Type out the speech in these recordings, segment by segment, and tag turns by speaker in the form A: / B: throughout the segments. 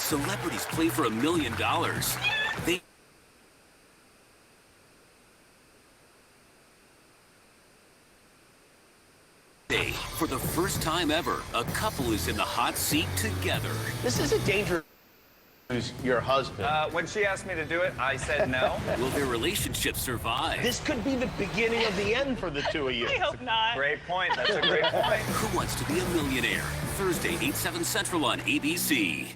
A: Celebrities play for $1 million. For the first time ever, a couple is in the hot seat together.
B: This is a dangerous... your husband.
C: When she asked me to do it, I said no.
A: Will their relationship survive?
B: This could be the beginning of the end for the two of you.
D: I hope not.
C: Great point. That's a great point.
A: Who Wants to Be a Millionaire? Thursday, 8, 7 Central on ABC.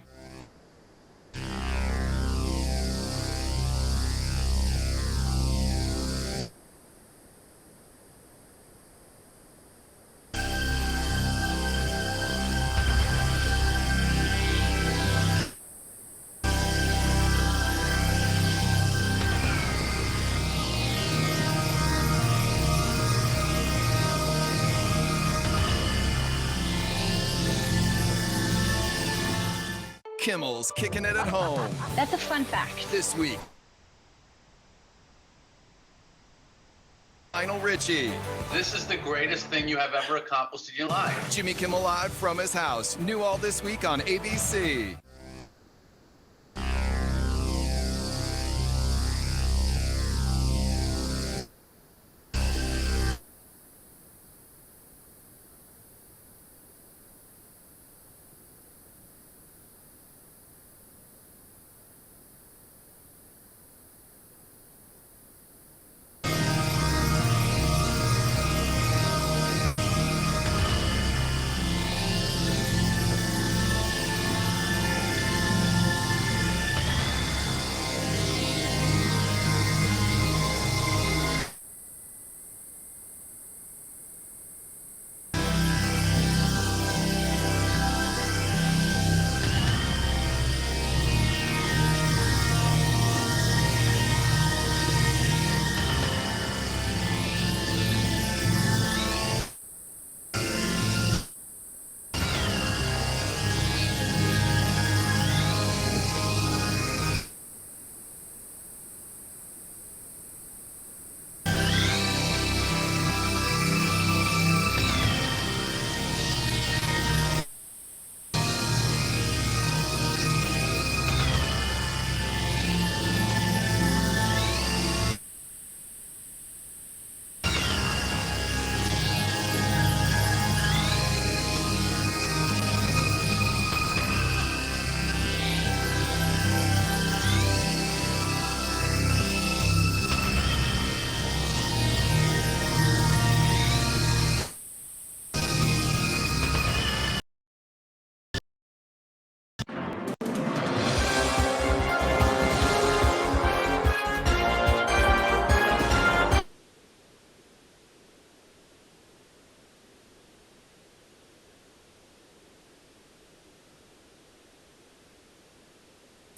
E: Kimmel's kicking it at home.
D: That's a fun fact.
E: This week. Lionel Richie.
F: This is the greatest thing you have ever accomplished in your life.
E: Jimmy Kimmel Live from his house. New all this week on ABC.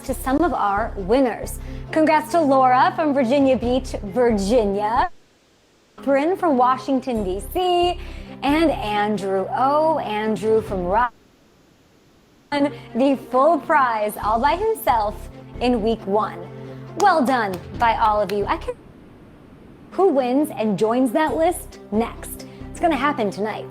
G: To some of our winners. Congrats to Laura from Virginia Beach, Virginia, Bryn from Washington, D.C., and Andrew. Oh, Andrew from Rock. The full prize all by himself in week 1. Well done by all of you. Who wins and joins that list next? It's going to happen tonight.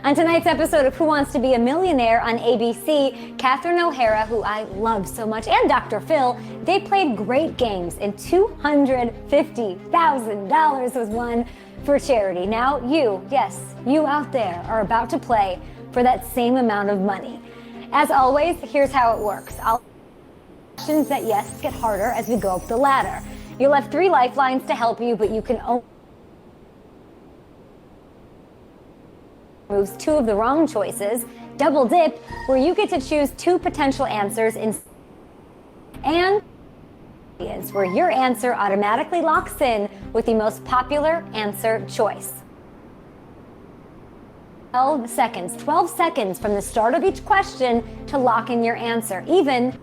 G: On tonight's episode of Who Wants to Be a Millionaire on ABC, Catherine O'Hara, who I love so much, and Dr. Phil, they played great games, and $250,000 was won for charity. Now you, yes, you out there are about to play for that same amount of money. As always, here's how it works. Questions that, yes, get harder as we go up the ladder. You'll have 3 lifelines to help you, but you can only moves 2 of the wrong choices, double dip, where you get to choose 2 potential answers and where your answer automatically locks in with the most popular answer choice. 12 seconds from the start of each question to lock in your answer, even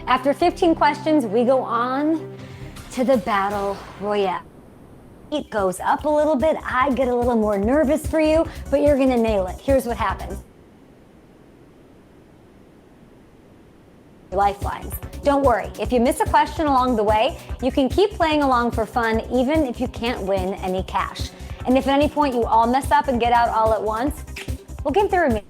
G: after 15 questions, we go on to the Battle Royale. It goes up a little bit. I get a little more nervous for you, but you're gonna nail it. Here's what happens. Lifelines. Don't worry, if you miss a question along the way, you can keep playing along for fun even if you can't win any cash. And if at any point you all mess up and get out all at once, we'll get through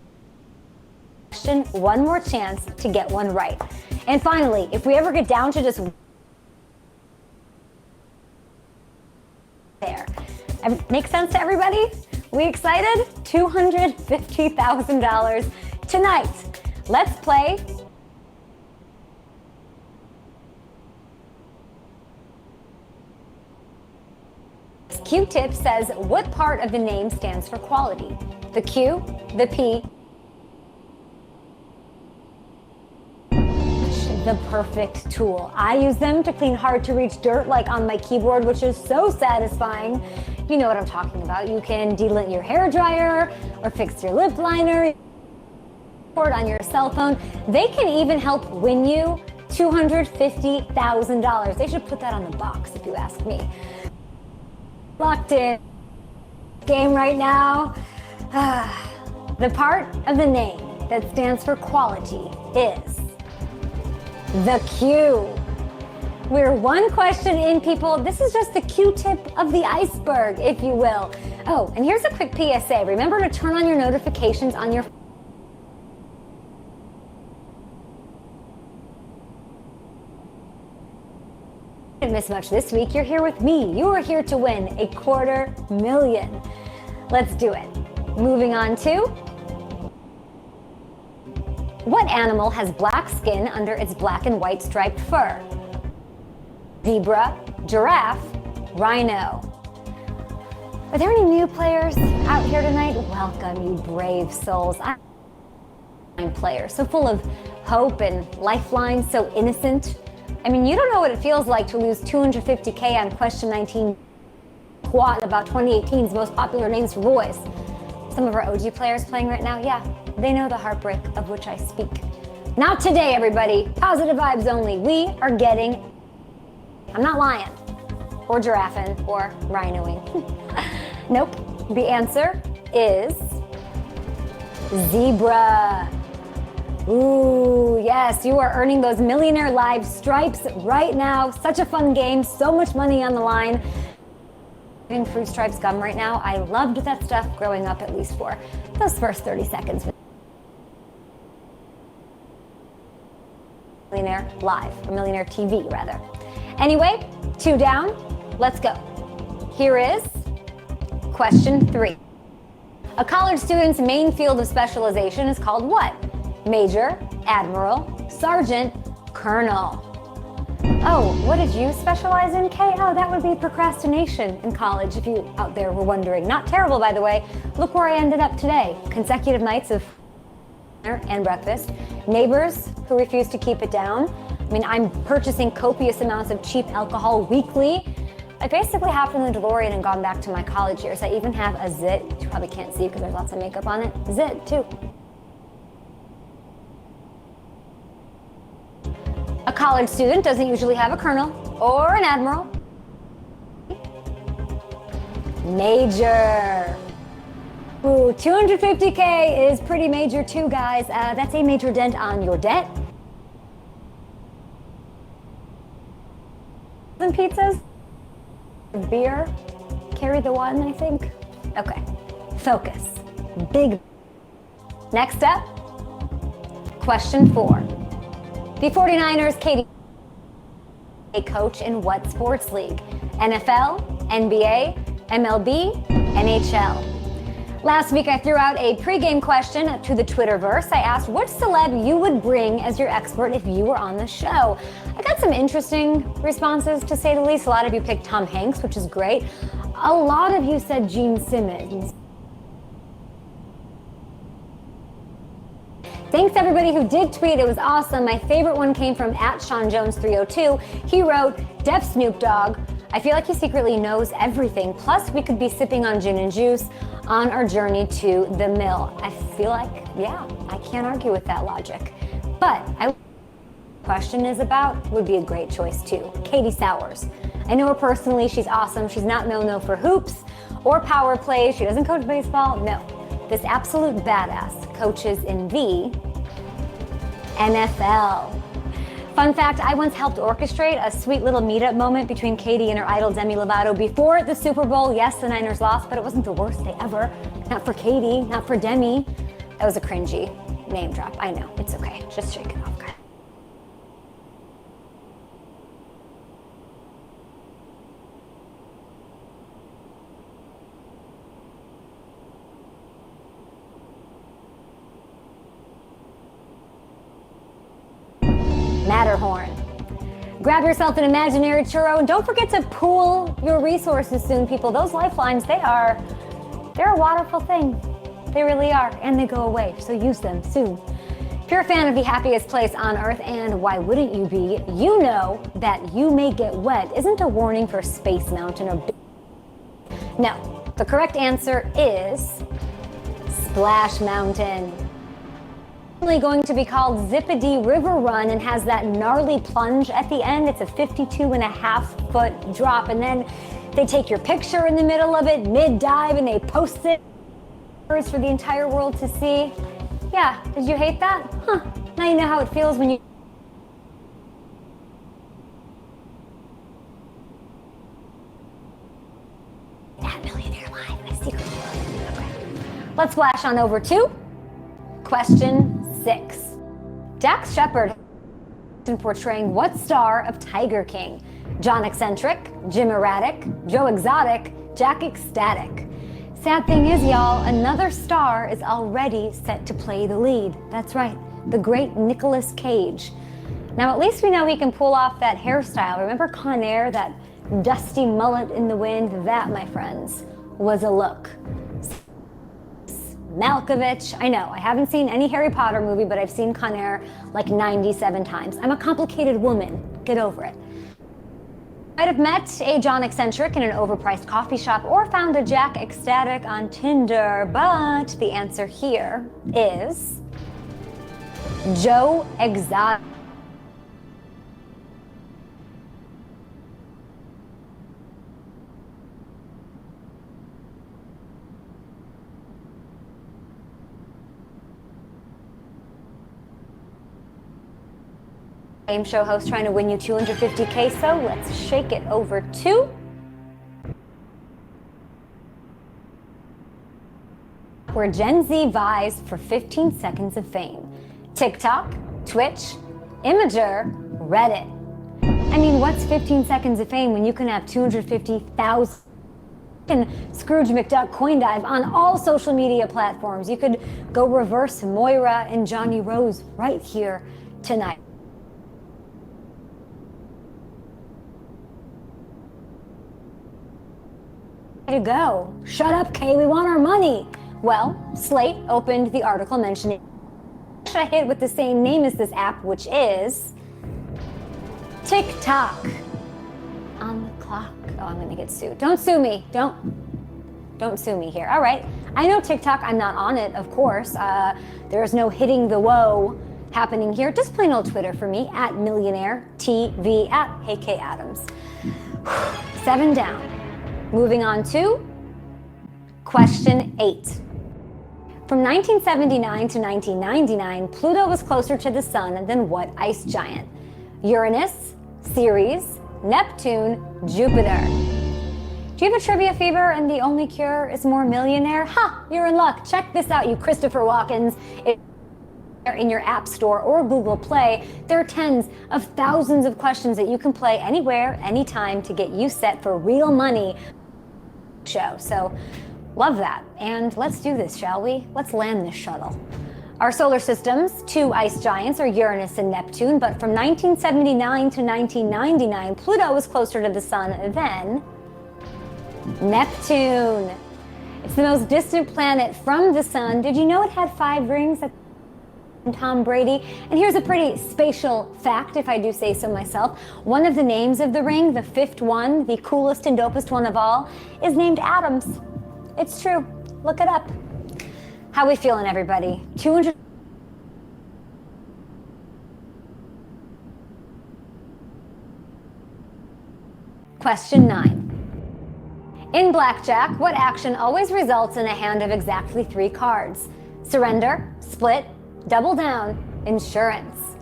G: question, one more chance to get one right. And finally, if we ever get down to just there. Make sense to everybody? We excited? $250,000 tonight. Let's play Q-tip says, what part of the name stands for quality? The Q, the P, the perfect tool. I use them to clean hard-to-reach dirt like on my keyboard, which is so satisfying. You know what I'm talking about. You can delint your hair dryer or fix your lip liner on your cell phone. They can even help win you $250,000. They should put that on the box if you ask me. Locked in game right now. The part of the name that stands for quality is the Q. We're one question in, people. This is just the Q-tip of the iceberg, if you will. Oh, and here's a quick PSA. Remember to turn on your notifications on your Didn't miss much this week. You're here with me. You are here to win $250,000. Let's do it. Moving on to, what animal has black skin under its black and white striped fur? Zebra, giraffe, rhino. Are there any new players out here tonight? Welcome, you brave souls. I'm player, so full of hope and lifelines, so innocent. I mean, you don't know what it feels like to lose $250K on question 19 quad about 2018's most popular names for boys. Some of our OG players playing right now, yeah, they know the heartbreak of which I speak. Not today, everybody. Positive vibes only. We are getting, I'm not lying, or giraffing, or rhinoing. Nope. The answer is zebra. Ooh, yes, you are earning those Millionaire Live stripes right now. Such a fun game, so much money on the line. In Fruit Stripes gum right now. I loved that stuff growing up, at least for those first 30 seconds. Millionaire Live, or Millionaire TV rather. Anyway, 2 down, let's go. Here is question 3. A college student's main field of specialization is called what? Major, admiral, sergeant, colonel. Oh, what did you specialize in, Kay? Oh, that would be procrastination in college, if you out there were wondering. Not terrible, by the way. Look where I ended up today. Consecutive nights of dinner and breakfast. Neighbors who refuse to keep it down. I mean, I'm purchasing copious amounts of cheap alcohol weekly. I basically hopped in the DeLorean and gone back to my college years. I even have a zit. You probably can't see because there's lots of makeup on it. Zit, too. A college student doesn't usually have a colonel or an admiral. Major. Ooh, $250K is pretty major too, guys. That's a major dent on your debt. Some pizzas, beer, carry the one, I think. Okay, focus. Big. Next up, question 4. The 49ers, Katie, a coach in what sports league? NFL, NBA, MLB, NHL. Last week, I threw out a pregame question to the Twitterverse. I asked what celeb you would bring as your expert if you were on the show. I got some interesting responses, to say the least. A lot of you picked Tom Hanks, which is great. A lot of you said Gene Simmons. Thanks everybody who did tweet, it was awesome. My favorite one came from @SeanJones302. He wrote, Def Snoop Dogg. I feel like he secretly knows everything. Plus, we could be sipping on gin and juice on our journey to the mill. I feel like, yeah, I can't argue with that logic. But question is about would be a great choice too. Katie Sowers. I know her personally, she's awesome. She's not no for hoops or power plays. She doesn't coach baseball, no. This absolute badass coaches in the NFL. Fun fact, I once helped orchestrate a sweet little meetup moment between Katie and her idol Demi Lovato before the Super Bowl. Yes, the Niners lost, but it wasn't the worst day ever. Not for Katie, not for Demi. That was a cringy name drop. I know, it's okay. Just shake it off, guys. Matterhorn. Grab yourself an imaginary churro and don't forget to pool your resources soon, people. Those lifelines, they're a wonderful thing. They really are, and they go away, so use them soon. If you're a fan of the happiest place on earth, and why wouldn't you be, you know that you may get wet isn't a warning for Space Mountain or... No, the correct answer is Splash Mountain. Going to be called Zippity River Run and has that gnarly plunge at the end. It's a 52.5-foot drop, and then they take your picture in the middle of it mid-dive and they post it for the entire world to see. Yeah, did you hate that? Huh, now you know how it feels when you... At Millionaire Live, I secretly love it. Okay. Let's splash on over to question 6. Dax Shepard portraying what star of Tiger King? John Eccentric, Jim Erratic, Joe Exotic, Jack Ecstatic. Sad thing is, y'all, another star is already set to play the lead. That's right, the great Nicolas Cage. Now, at least we know he can pull off that hairstyle. Remember Con Air, that dusty mullet in the wind? That, my friends, was a look. Malkovich. I know, I haven't seen any Harry Potter movie, but I've seen Con Air like 97 times. I'm a complicated woman. Get over it. Might have met a John Eccentric in an overpriced coffee shop or found a Jack Ecstatic on Tinder, but the answer here is Joe Exotic. Game show host trying to win you 250K, so let's shake it over to where Gen Z vies for 15 seconds of fame. TikTok, Twitch, Imager, Reddit. I mean, what's 15 seconds of fame when you can have 250,000 Scrooge McDuck coin dive on all social media platforms? You could go reverse Moira and Johnny Rose right here tonight. To go. Shut up, Kay, we want our money. Well, Slate opened the article mentioning a hit with the same name as this app, which is TikTok. On the clock. Oh, I'm gonna get sued. Don't sue me. Don't sue me here. All right. I know TikTok. I'm not on it, of course. There's no hitting the whoa happening here. Just plain old Twitter for me, at Millionaire TV, at Hey Kay Adams. 7 down. Moving on to question 8. From 1979 to 1999, Pluto was closer to the sun than what ice giant? Uranus, Ceres, Neptune, Jupiter. Do you have a trivia fever and the only cure is more Millionaire? Ha! You're in luck. Check this out, you Christopher Walkens. In your App Store or Google Play, there are tens of thousands of questions that you can play anywhere, anytime to get you set for real money show. So love that. And let's do this, shall we? Let's land this shuttle. Our solar system's 2 ice giants are Uranus and Neptune, but from 1979 to 1999, Pluto was closer to the sun than Neptune. It's the most distant planet from the sun. Did you know it had 5 rings? Tom Brady. And here's a pretty spatial fact, if I do say so myself. One of the names of the ring, the 5th one, the coolest and dopest one of all, is named Adams. It's true. Look it up. How we feeling, everybody? 200. Question 9. In blackjack, what action always results in a hand of exactly 3 cards? Surrender, split, double down, insurance.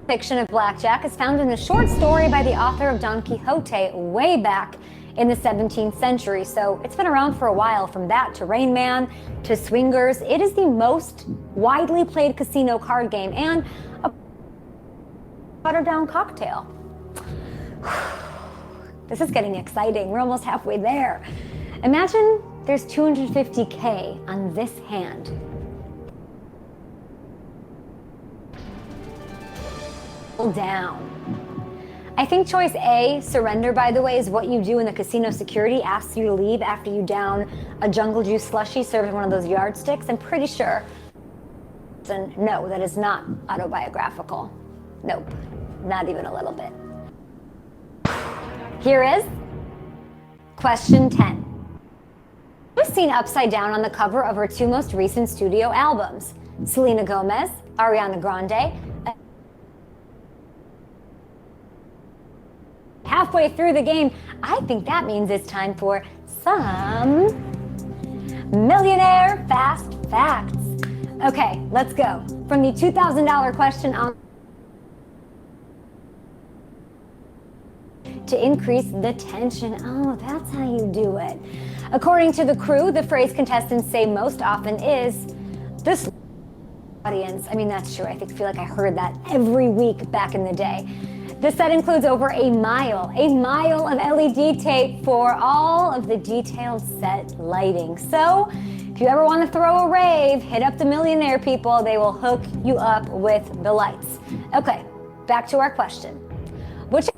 G: Fiction of blackjack is found in a short story by the author of Don Quixote way back in the 17th century, so it's been around for a while. From that to Rain Man to Swingers, it is the most widely played casino card game, and a watered down cocktail. This is getting exciting. We're almost halfway there. Imagine there's 250K on this hand. Down. I think choice A, surrender, by the way, is what you do when the casino security asks you to leave after you down a jungle juice slushie served in one of those yardsticks. I'm pretty sure. No, that is not autobiographical. Nope, not even a little bit. Here is question 10. Who's seen upside down on the cover of her two most recent studio albums? Selena Gomez, Ariana Grande. Halfway through the game, I think that means it's time for some Millionaire Fast Facts. Okay, let's go. From the $2,000 question on to increase the tension. Oh, that's how you do it. According to the crew, the phrase contestants say most often is this audience. I mean, that's true. I feel like I heard that every week back in the day. The set includes over a mile of LED tape for all of the detailed set lighting. So if you ever want to throw a rave, hit up the Millionaire people. They will hook you up with the lights. Okay, back to our question. Which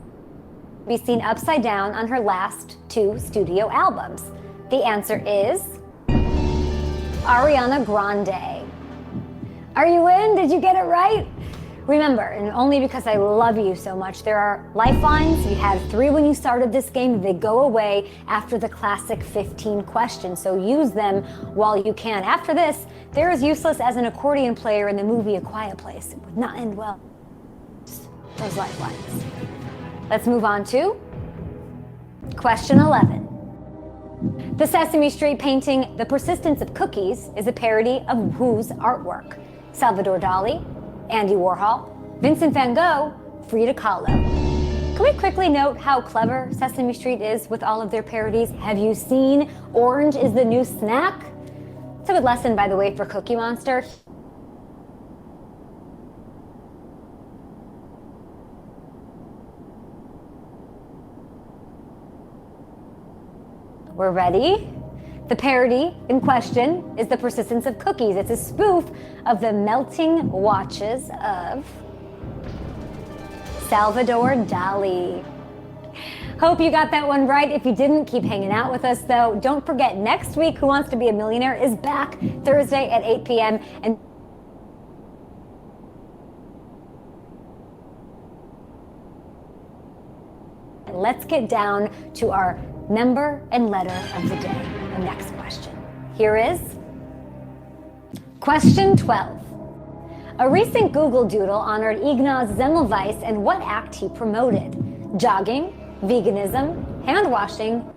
G: be seen upside down on her last two studio albums? The answer is Ariana Grande. Are you in? Did you get it right? Remember, and only because I love you so much, there are lifelines. You had 3 when you started this game. They go away after the classic 15 questions, so use them while you can. After this, they're as useless as an accordion player in the movie A Quiet Place. It would not end well. Those lifelines. Let's move on to question 11. The Sesame Street painting The Persistence of Cookies is a parody of whose artwork? Salvador Dali, Andy Warhol, Vincent van Gogh, Frida Kahlo. Can we quickly note how clever Sesame Street is with all of their parodies? Have you seen Orange is the New Snack? It's a good lesson, by the way, for Cookie Monster. We're ready? The parody in question is The Persistence of Cookies. It's a spoof of the melting watches of Salvador Dali. Hope you got that one right. If you didn't, keep hanging out with us, though. Don't forget, next week, Who Wants to Be a Millionaire is back Thursday at 8 p.m. And let's get down to our number and letter of the day. The next question. Here is question 12. A recent Google Doodle honored Ignaz Semmelweis and what act he promoted? Jogging, veganism, hand washing.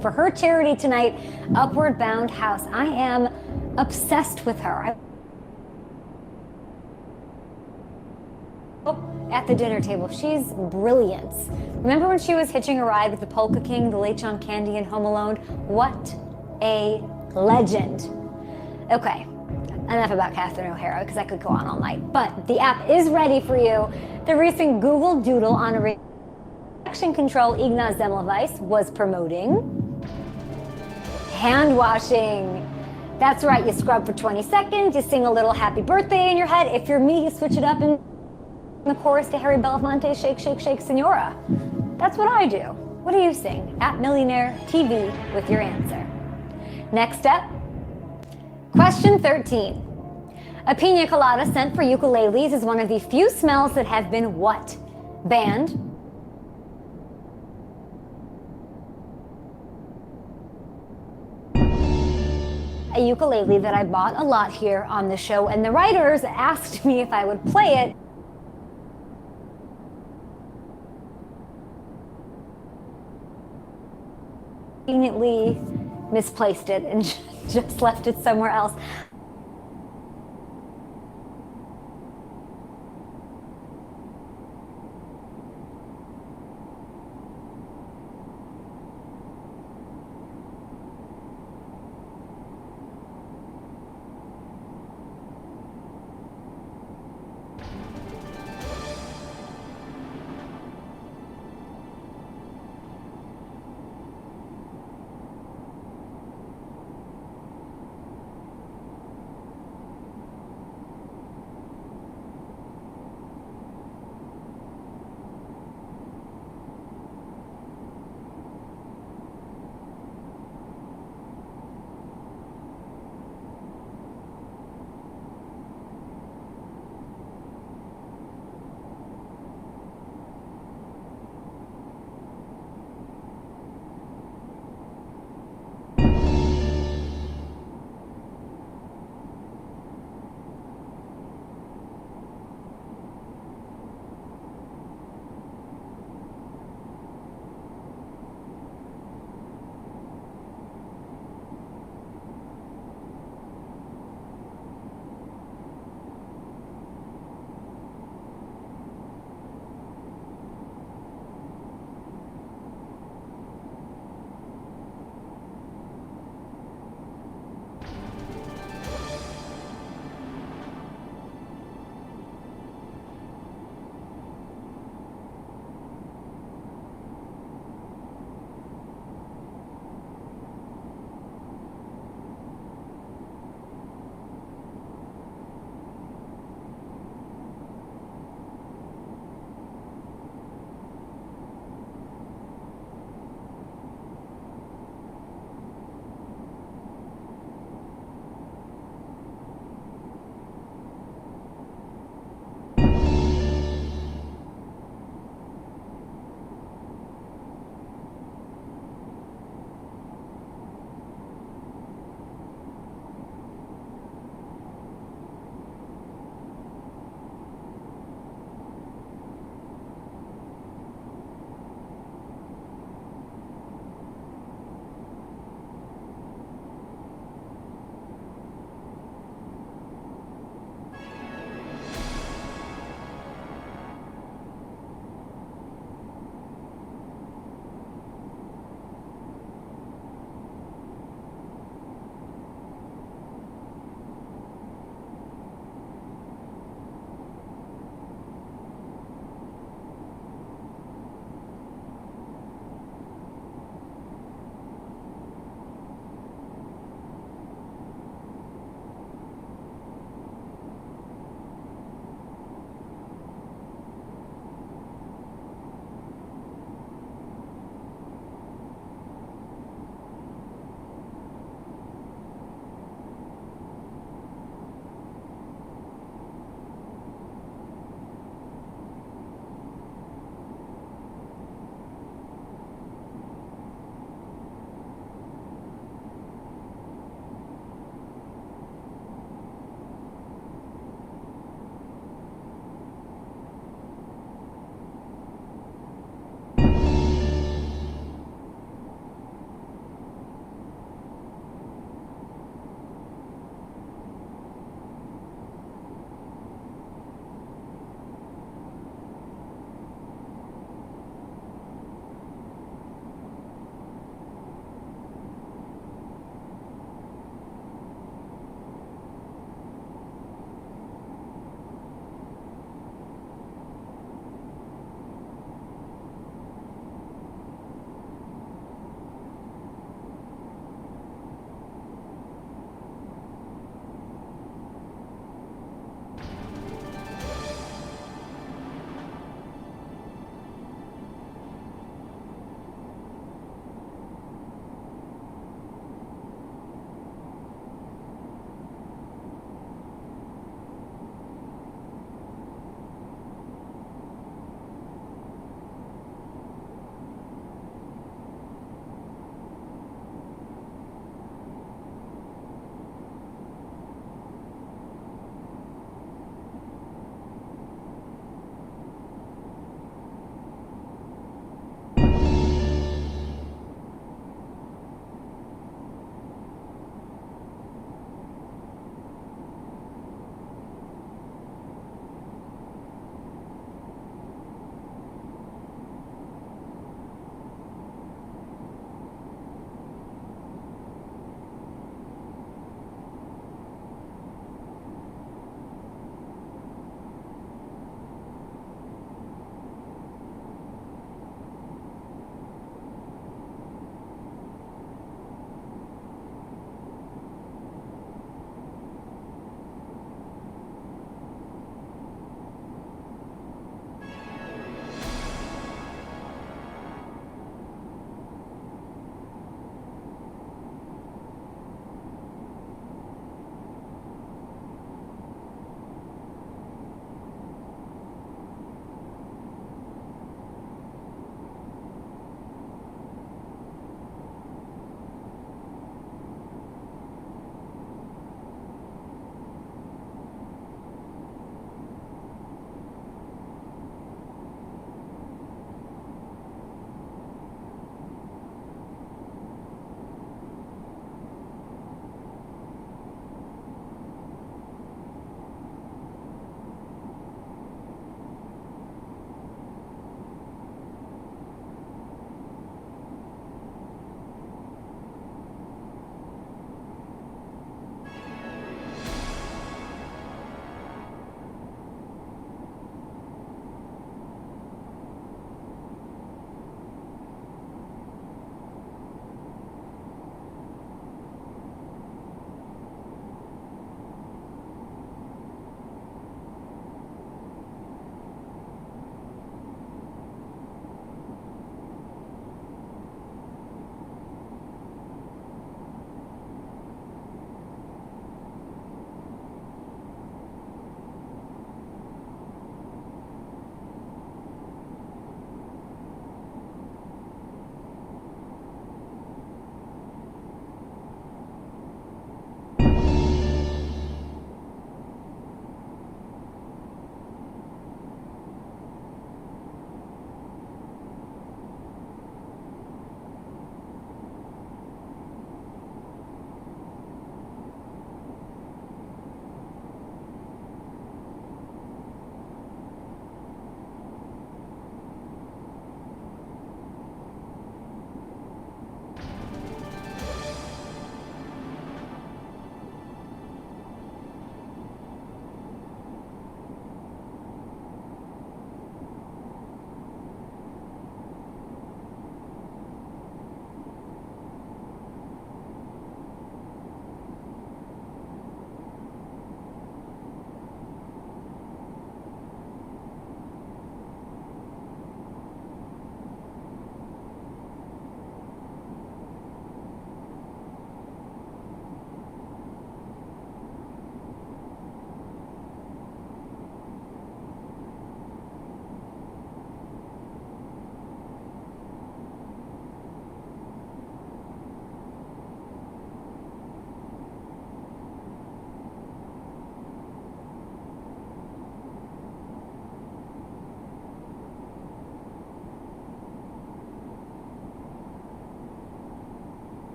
G: For her charity tonight, Upward Bound House. I am obsessed with her. At the dinner table. She's brilliant. Remember when she was hitching a ride with the Polka King, the late John Candy in Home Alone? What a legend. Okay, enough about Catherine O'Hara because I could go on all night. But the app is ready for you. The recent Google Doodle on a reaction control Ignaz Semmelweis was promoting hand washing. That's right, you scrub for 20 seconds, you sing a little happy birthday in your head. If you're me, you switch it up and the chorus to Harry Belafonte, Shake, Shake, Shake, Senora. That's what I do. What do you sing? At Millionaire TV with your answer. Next up, question 13. A pina colada sent for ukuleles is one of the few smells that have been what? Banned. A ukulele that I bought a lot here on the show, and the writers asked me if I would play it. Conveniently misplaced it and just left it somewhere else.